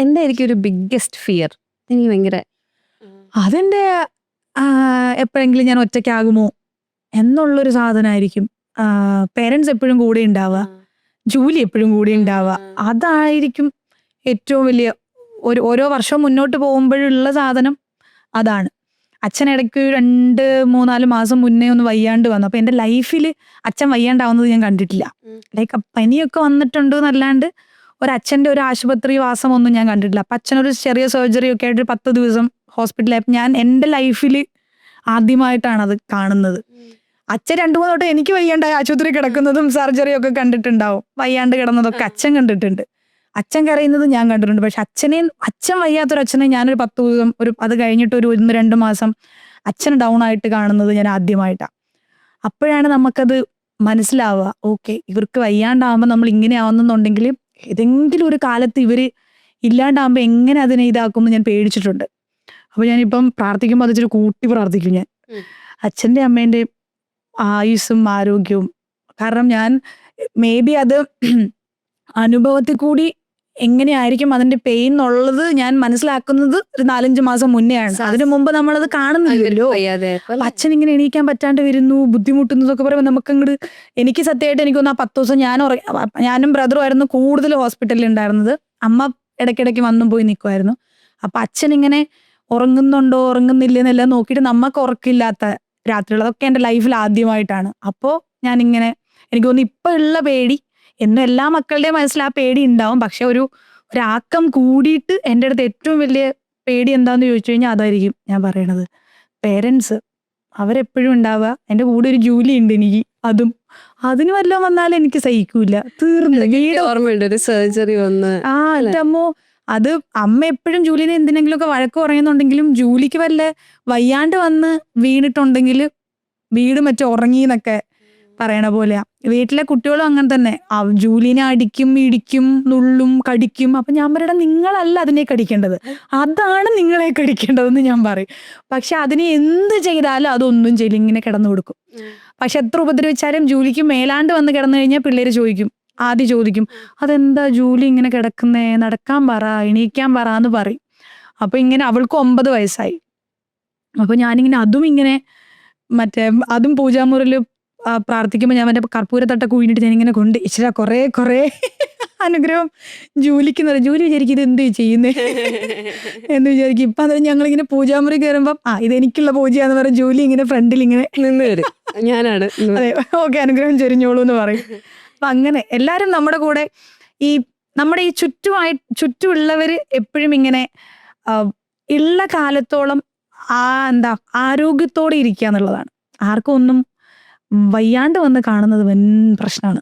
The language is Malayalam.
എന്തായിരിക്കും ഒരു ബിഗ്ഗസ്റ്റ് ഫിയർ? എനിക്ക് ഭയങ്കര അതെന്റെ എപ്പോഴെങ്കിലും ഞാൻ ഒറ്റയ്ക്കാകുമോ എന്നുള്ളൊരു സാധനമായിരിക്കും. പേരൻസ് എപ്പോഴും കൂടെ ഉണ്ടാവുക, ജോലി എപ്പോഴും കൂടെ ഉണ്ടാവുക, അതായിരിക്കും ഏറ്റവും വലിയ ഓരോ വർഷവും മുന്നോട്ട് പോകുമ്പോഴുള്ള സാധനം അതാണ്. അച്ഛൻ ഇടയ്ക്ക് 2-3-4 മാസം മുന്നേ ഒന്ന് വയ്യാണ്ട് വന്നു. അപ്പൊ എന്റെ ലൈഫിൽ അച്ഛൻ വയ്യാണ്ടാവുന്നത് ഞാൻ കണ്ടിട്ടില്ല. ലൈക്ക് പനിയൊക്കെ വന്നിട്ടുണ്ട് എന്നല്ലാണ്ട് ഒരച്ഛൻ്റെ ഒരു ആശുപത്രി വാസം ഒന്നും ഞാൻ കണ്ടിട്ടില്ല. അപ്പൊ അച്ഛനൊരു ചെറിയ സർജറി ഒക്കെ ആയിട്ട് 10 ദിവസം ഹോസ്പിറ്റലായപ്പോൾ ഞാൻ എൻ്റെ ലൈഫിൽ ആദ്യമായിട്ടാണ് അത് കാണുന്നത്. അച്ഛൻ 2-3 തൊട്ട് എനിക്ക് വയ്യാണ്ടായി ആശുപത്രി കിടക്കുന്നതും സർജറിയും ഒക്കെ കണ്ടിട്ടുണ്ടാവും. വയ്യാണ്ട് കിടന്നതൊക്കെ അച്ഛൻ കണ്ടിട്ടുണ്ട്. അച്ഛൻ കരയുന്നത് ഞാൻ കണ്ടിട്ടുണ്ട്. പക്ഷെ അച്ഛൻ വയ്യാത്തൊരച്ഛനെ ഞാനൊരു 10 ദിവസം അത് കഴിഞ്ഞിട്ട് ഒരു 1-2 മാസം അച്ഛൻ ഡൗൺ ആയിട്ട് കാണുന്നത് ഞാൻ ആദ്യമായിട്ടാണ്. അപ്പോഴാണ് നമുക്കത് മനസ്സിലാവുക, ഓക്കെ ഇവർക്ക് വയ്യാണ്ടാവുമ്പോൾ നമ്മൾ ഇങ്ങനെ ആവുന്നുണ്ടെങ്കിൽ ഏതെങ്കിലും ഒരു കാലത്ത് ഇവര് ഇല്ലാണ്ടാവുമ്പോൾ എങ്ങനെ അതിനെ ഇതാക്കുമെന്ന് ഞാൻ പേടിച്ചിട്ടുണ്ട്. അപ്പൊ ഞാനിപ്പം പ്രാർത്ഥിക്കുമ്പോൾ അത് ഇച്ചിരി കൂട്ടി പ്രാർത്ഥിക്കും ഞാൻ, അച്ഛൻ്റെ അമ്മേൻ്റെയും ആയുസ്സും ആരോഗ്യവും. കാരണം ഞാൻ മേ ബി അത് അനുഭവത്തിൽ കൂടി എങ്ങനെയായിരിക്കും അതിന്റെ പെയിൻ എന്നുള്ളത് ഞാൻ മനസ്സിലാക്കുന്നത് ഒരു 4-5 മാസം മുന്നെയാണ്. അതിനു മുമ്പ് നമ്മളത് കാണുന്നില്ലല്ലോ. അച്ഛൻ ഇങ്ങനെ എണീക്കാൻ പറ്റാണ്ട് വരുന്നു, ബുദ്ധിമുട്ടുന്നതൊക്കെ പറയുമ്പോൾ നമുക്ക് അങ്ങോട്ട്, എനിക്ക് സത്യമായിട്ട് എനിക്കൊന്ന് ആ 10 ദിവസം ഞാനും ബ്രദറും ആയിരുന്നു കൂടുതൽ ഹോസ്പിറ്റലിൽ ഉണ്ടായിരുന്നത്. അമ്മ ഇടയ്ക്കിടയ്ക്ക് വന്നും പോയി നിൽക്കുമായിരുന്നു. അപ്പൊ അച്ഛൻ ഇങ്ങനെ ഉറങ്ങുന്നുണ്ടോ ഉറങ്ങുന്നില്ലെന്നെല്ലാം നോക്കിയിട്ട് നമുക്ക് ഉറക്കില്ലാത്ത രാത്രികൾ, അതൊക്കെ എൻ്റെ ലൈഫിൽ ആദ്യമായിട്ടാണ്. അപ്പോൾ ഞാനിങ്ങനെ എനിക്ക് തോന്നുന്നു ഇപ്പൊ ഉള്ള പേടി എന്നും എല്ലാ മക്കളുടെയും മനസ്സിൽ ആ പേടി ഉണ്ടാവും. പക്ഷെ ഒരാക്കം കൂടിയിട്ട് എൻ്റെ അടുത്ത് ഏറ്റവും വലിയ പേടി എന്താന്ന് ചോദിച്ചു കഴിഞ്ഞാൽ അതായിരിക്കും ഞാൻ പറയണത്. പേരൻസ് അവരെപ്പോഴും ഉണ്ടാവുക, എൻ്റെ കൂടെ ഒരു ജോലി ഉണ്ട് എനിക്ക്, അതിന് വല്ലതും വന്നാലും എനിക്ക് സഹിക്കൂല, തീർന്നു. ഓർമ്മയുണ്ട് ഒരു സർജറി വന്ന്. എൻ്റെ അമ്മോ, അത് അമ്മ എപ്പോഴും ജൂലിനെ എന്തിനെങ്കിലുമൊക്കെ വഴക്ക് പറയുന്നുണ്ടെങ്കിലും ജൂലിക്ക് വല്ല വയ്യാണ്ട് വന്ന് വീണിട്ടുണ്ടെങ്കിൽ വീട് മറ്റേ ഉറങ്ങി എന്നൊക്കെ പറയണ പോലെയാ. വീട്ടിലെ കുട്ടികളും അങ്ങനെ തന്നെ, ജൂലിനെ അടിക്കും, ഇടിക്കും, നുള്ളും, കടിക്കും. അപ്പൊ ഞാൻ പറയണ നിങ്ങളല്ല അതിനെ കടിക്കേണ്ടത്, അതാണ് നിങ്ങളെ കടിക്കേണ്ടതെന്ന് ഞാൻ പറയും. പക്ഷെ അതിനെ എന്ത് ചെയ്താലും അതൊന്നും ചെയ്യില്ല, ഇങ്ങനെ കിടന്നു കൊടുക്കും. പക്ഷെ എത്ര ഉപദ്രവിച്ചാലും ജൂലിക്ക് മേലാണ്ട് വന്ന് കിടന്നു കഴിഞ്ഞാൽ പിള്ളേര് ആദ്യം ചോദിക്കും അതെന്താ ജൂലി ഇങ്ങനെ കിടക്കുന്നേ, നടക്കാൻ പറ, എണീക്കാൻ പറ എന്ന് പറയും. അപ്പൊ ഇങ്ങനെ അവൾക്ക് 9 വയസ്സായി. അപ്പൊ ഞാനിങ്ങനെ അതും പൂജാമുറില് പ്രാർത്ഥിക്കുമ്പോൾ ഞാൻ മറ്റേ കർപ്പൂരത്തട്ട കുഴിഞ്ഞിട്ട് ഞാനിങ്ങനെ കൊണ്ട് ഇച്ചിരി കുറേ അനുഗ്രഹം ജൂലിക്ക് എന്ന് പറയും. ജൂലി വിചാരിക്കും ഇത് എന്ത് ചെയ്യുന്നേ എന്ന് വിചാരിക്കും. ഇപ്പൊ അന്നേരം ഞങ്ങളിങ്ങനെ പൂജാമുറി കയറുമ്പം ഇതെനിക്കുള്ള പൂജയാന്ന് പറയും. ജൂലി ഇങ്ങനെ ഫ്രണ്ടിൽ ഇങ്ങനെ നിന്ന് വരും, ഞാനാണ്. അതെ, ഓക്കെ അനുഗ്രഹം ചൊരിഞ്ഞോളൂ എന്ന് പറയും. അപ്പൊ അങ്ങനെ എല്ലാരും നമ്മുടെ കൂടെ, നമ്മുടെ ഈ ചുറ്റുമുള്ളവര് എപ്പോഴും ഇങ്ങനെ ഉള്ള കാലത്തോളം ആരോഗ്യത്തോടെ ഇരിക്കുക എന്നുള്ളതാണ്. ആർക്കും ഒന്നും വയ്യാണ്ട് വന്ന് കാണുന്നത് വൻ പ്രശ്നമാണ്.